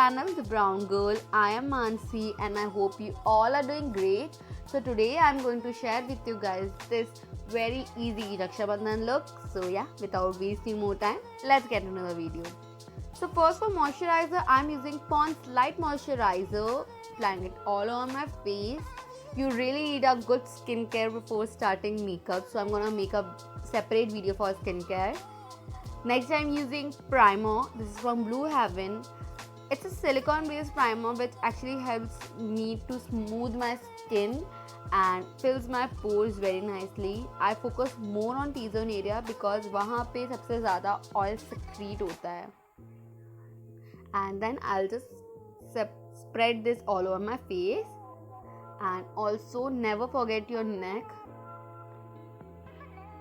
channel The Brown Girl. I am Mansi and I hope you all are doing great. So today I'm going to share with you guys this very easy Raksha Bandhan look. So yeah, without wasting more time, let's get into the video. So first for moisturizer, I'm using Pond's Light Moisturizer, applying it all on my face. You really need a good skincare before starting makeup. So I'm gonna make a separate video for skincare. Next I'm using primer. This is from Blue Heaven. It's a silicone based primer which actually helps me to smooth my skin and fills my pores very nicely. I focus more on T-zone area because वहाँ पे सबसे ज़्यादा oil secrete होता है. And then I'll just spread this all over my face. And also never forget your neck.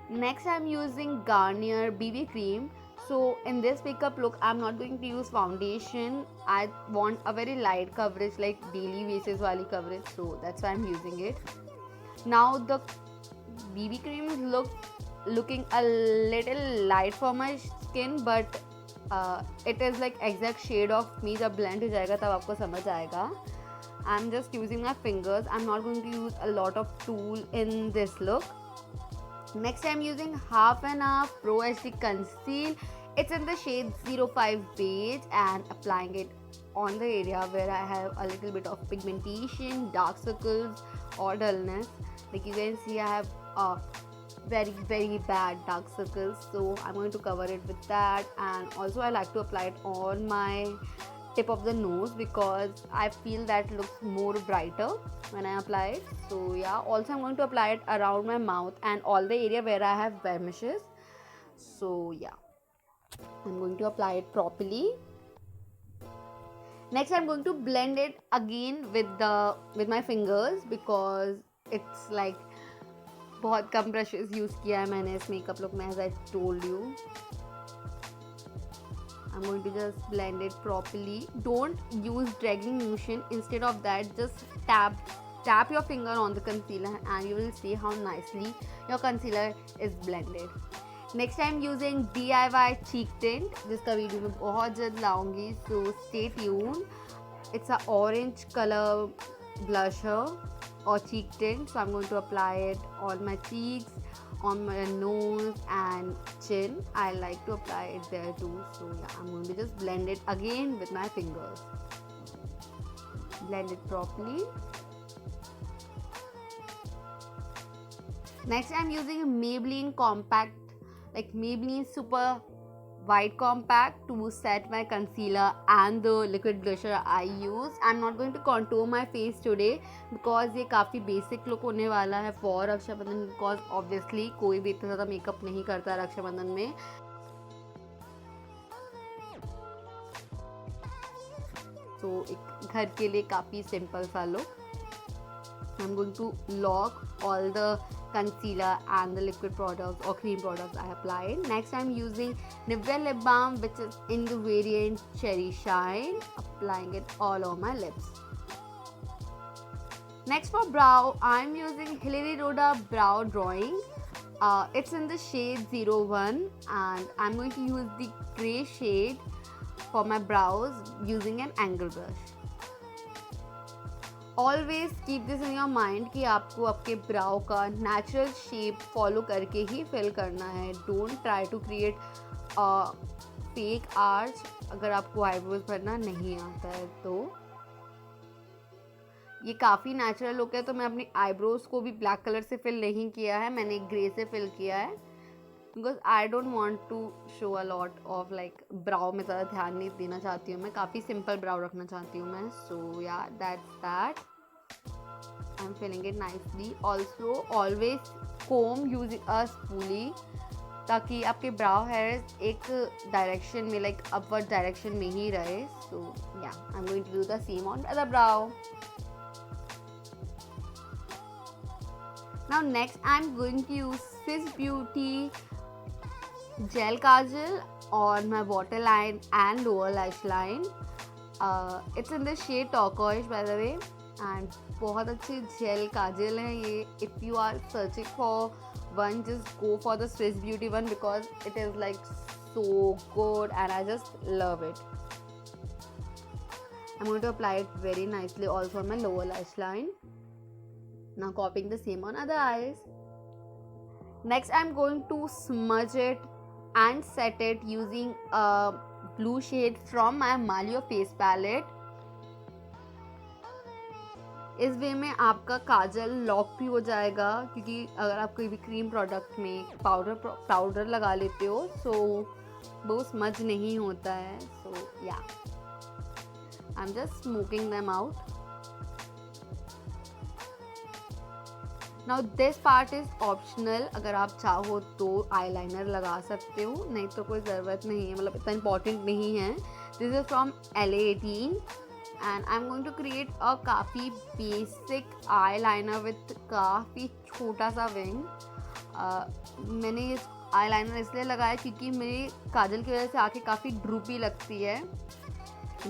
Next I'm using Garnier BB cream. So in this makeup look I'm not going to use foundation. I want a very light coverage, like daily basis wali coverage, so that's why I'm using it. Now the BB cream is looking a little light for my skin, but it is like exact shade of me. जब blend हो जाएगा तब आपको समझ आएगा. I'm just using my fingers. I'm not going to use a lot of tool in this look. Next I'm using Half and Half Pro HD Conceal. It's in the shade 05 Beige and applying it on the area where I have a little bit of pigmentation, dark circles or dullness. Like you can see I have very bad dark circles, so I'm going to cover it with that. And also I like to apply it on my tip of the nose because I feel that looks more brighter when I apply it. So yeah, also I'm going to apply it around my mouth and all the area where I have blemishes. So yeah, I'm going to apply it properly. Next I'm going to blend it again with my fingers because it's like बहुत कम brushes use किया है मैंने इस makeup look में, as I told you. I'm going to just blend it properly. Don't use dragging motion. Instead of that, just tap your finger on the concealer and you will see how nicely your concealer is blended. Next I'm using DIY cheek tint, जिसका video मैं बहुत जल्द लाऊंगी, so stay tuned. It's a orange color blusher or cheek tint, so I'm going to apply it on my cheeks, on my nose and chin. I like to apply it there too. So yeah, I'm going to just blend it again with my fingers. Blend it properly. Next I'm using a Maybelline compact, like Maybelline Super White Compact to set my concealer and the liquid blusher I use. I'm not going to contour my face today because ये काफ़ी basic look होने वाला है for Rakshabandhan, because obviously कोई भी इतना ज़्यादा makeup नहीं करता रक्षाबंधन में. तो एक घर के लिए काफ़ी simple सा look. I'm going to lock all the concealer and the liquid products or cream products I applied. Next I'm using Nivea lip balm, which is in the variant Cherry Shine, applying it all over my lips. Next for brow, I'm using Hilary Rhoda brow drawing. It's in the shade 01 and I'm going to use the grey shade for my brows using an angle brush. Always keep this in your mind कि आपको आपके brow का natural shape follow करके ही fill करना है. Don't try to create a fake arch अगर आपको eyebrows भरना नहीं आता है. तो ये काफ़ी natural look है, तो मैं अपनी eyebrows को भी black color से fill नहीं किया है, मैंने grey से fill किया है because I don't want to show a lot of like brow में ज़्यादा ध्यान नहीं देना चाहती हूँ मैं, काफ़ी simple brow रखना चाहती हूँ मैं. So yeah, that's that. I'm filling it nicely. Also always comb using a spoolie ताकि आपके brow hairs एक direction में, like upward direction में ही रहे. So yeah, I'm going to do the same on the other brow. Now next I'm going to use Swiss Beauty gel kajal on my waterline and lower lash line. It's in the shade turquoise by the way, and बहुत अच्छी gel kajal है ये. If you are searching for one, just go for the Swiss Beauty one because it is like so good and I just love it. I'm going to apply it very nicely also on my lower lash line. Now copying the same on other eyes. Next I'm going to smudge it and set it using a blue shade from my Malio face palette. इस वे में आपका काजल lock भी हो जाएगा, क्योंकि अगर आप कोई भी क्रीम प्रोडक्ट में पाउडर लगा लेते हो सो वो स्मज नहीं होता है. सो या I am just smoking them out. Now this part is optional. अगर आप चाहो तो आईलाइनर लगा सकते हो, नहीं तो कोई ज़रूरत नहीं है, मतलब इतना इम्पॉर्टेंट नहीं है. This is from LA18 and I'm going to create a काफ़ी बेसिक eyeliner with काफ़ी छोटा सा विंग. मैंने इस eyeliner इसलिए लगाया क्योंकि मेरी काजल की वजह से आँखें काफ़ी ड्रूपी लगती है.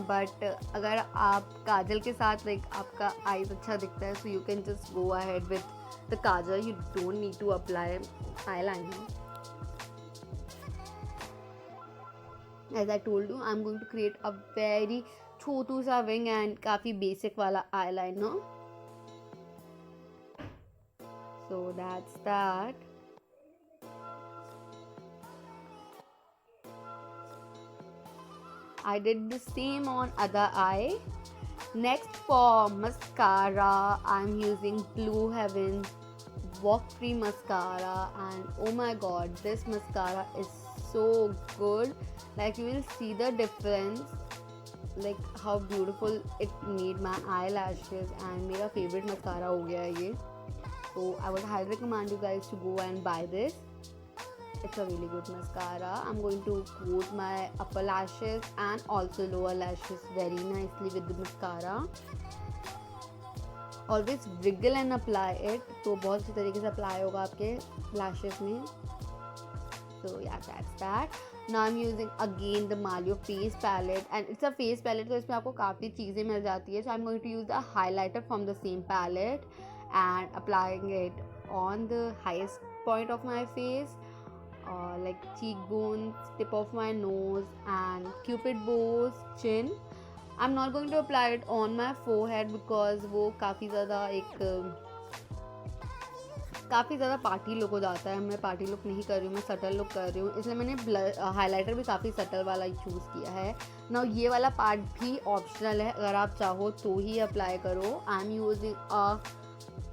बट अगर आप काजल के साथ लाइक आपका आईज अच्छा दिखता है so you can just go ahead with the kajal. You don't need to apply eyeliner. As I told you, I'm going to create a very छोटू सा विंग एंड काफ़ी बेसिक वाला eyeliner. So that's that. I did the same on other eye. Next for mascara, I'm using Blue Heaven Walk Free Mascara, and oh my god, this mascara is so good. Like you will see the difference, like how beautiful it made my eyelashes, and मेरा favorite mascara हो गया है ये. So I would highly recommend you guys to go and buy this. It's a really good mascara. I'm going to coat my upper lashes and also lower lashes very nicely with the mascara. Always wriggle and apply it, तो बहुत अच्छी तरीके से apply होगा आपके lashes में. So yeah, that's that. Now I'm using again the Malio face palette, and it's a face palette तो इसमें आपको काफ़ी चीज़ें मिल जाती है. So I'm going to use the highlighter from the same palette and applying it on the highest point of my face, like cheekbones, tip of my nose and cupid bows, chin. I'm not going to apply it on my forehead because वो काफ़ी ज़्यादा party look हो जाता है. मैं party look नहीं कर रही हूँ, मैं सटल लुक कर रही हूँ, इसलिए मैंने हाइलाइटर भी काफ़ी सटल वाला ही चूज़ किया है. नाउ ये वाला पार्ट भी ऑप्शनल है, अगर आप चाहो तो ही अप्लाई करो. I am using a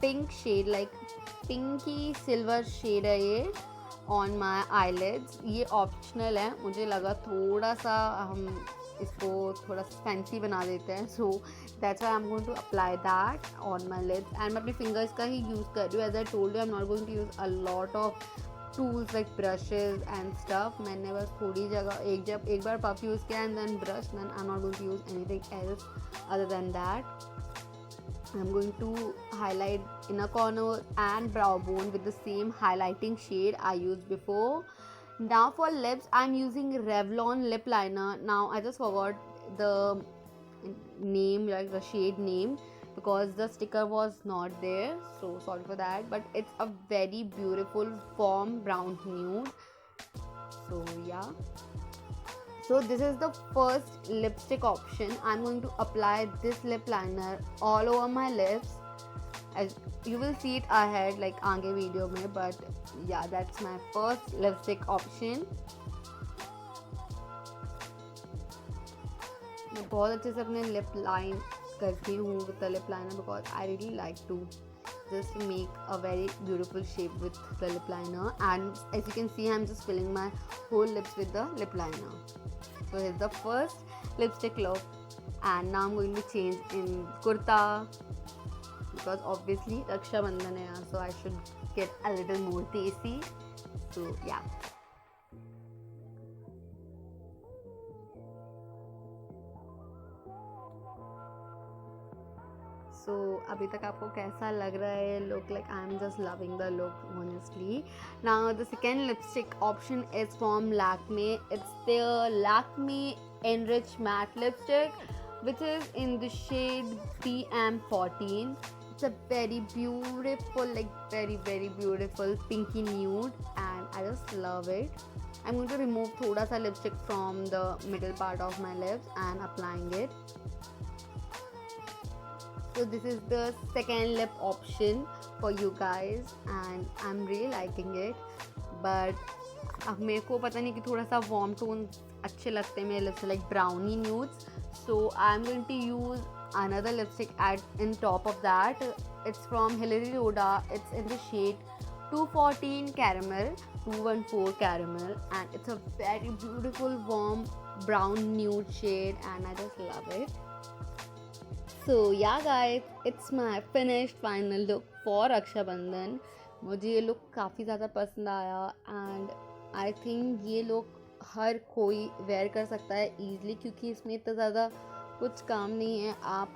pink shade, like pinky silver shade है ये ऑन माई आईलिड्स. ये ऑप्शनल है, मुझे लगा थोड़ा सा हम इसको थोड़ा फैंसी बना देते हैं. So that's why I am going to apply that on my lips, and मैं अपनी फिंगर्स का ही यूज़ कर रही हूँ. As I told you, I am not going to use a lot of tools like brushes and stuff. मैंने बस थोड़ी जगह एक बार पफ यूज़ किया and then brush. Then I am not going to use anything else other than that. I'm going to highlight inner corner and brow bone with the same highlighting shade I used before. Now for lips, I'm using Revlon lip liner. Now I just forgot the name, like the shade name, because the sticker was not there, so sorry for that. But it's a very beautiful warm brown nude. So yeah. So this is the first lipstick option. I'm going to apply this lip liner all over my lips. As you will see it ahead, like आगे video में. But yeah, that's my first lipstick option. मैं बहुत अच्छे से अपने lip line करती हूँ with the lip liner because I really like to just make a very beautiful shape with the lip liner. And as you can see, I'm just filling my whole lips with the lip liner. So here's the first lipstick look, and now I'm going to change in kurta because obviously Raksha Bandhan hai, so I should get a little more tasty. So yeah. So अभी तक आपको कैसा लग रहा है look? Like I'm just loving the look honestly. Now the second lipstick option is from Lakme. It's the Lakme Enrich Matte Lipstick, which is in the shade PM14. It's a very beautiful, like very beautiful pinky nude, and I just love it. I'm going to remove thoda sa lipstick from the middle part of my lips and applying it. So this is the second lip option for you guys and I'm really liking it. But अब मेरे को पता नहीं कि थोड़ा सा warm tone अच्छे लगते हैं मेरे lips, like brownie nudes. So I'm going to use another lipstick in top of that. It's from Hilary Rhoda. It's in the shade 214 caramel, 214 caramel, and it's a very beautiful warm brown nude shade and I just love it. So yeah guys, it's my finished final look for Raksha Bandhan. मुझे ये look काफ़ी ज़्यादा पसंद आया and I think ये look हर कोई where कर सकता है ईज़िली, क्योंकि इसमें इतना ज़्यादा कुछ काम नहीं है. आप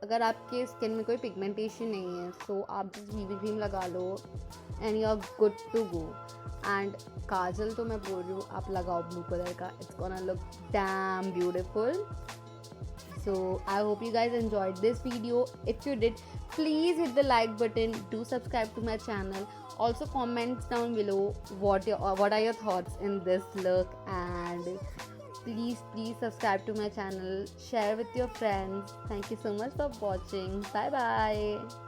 अगर आपके स्किन में कोई पिगमेंटेशन नहीं है सो आप जस्ट बीबी क्रीम लगा लो and you are good to go. And काजल तो मैं बोल रही हूँ आप लगाओ ब्लू कलर का, it's gonna look damn beautiful. So I hope you guys enjoyed this video. If you did, please hit the like button. Do subscribe to my channel. Also comment down below what are your thoughts in this look, and please subscribe to my channel. Share with your friends. Thank you so much for watching. Bye bye.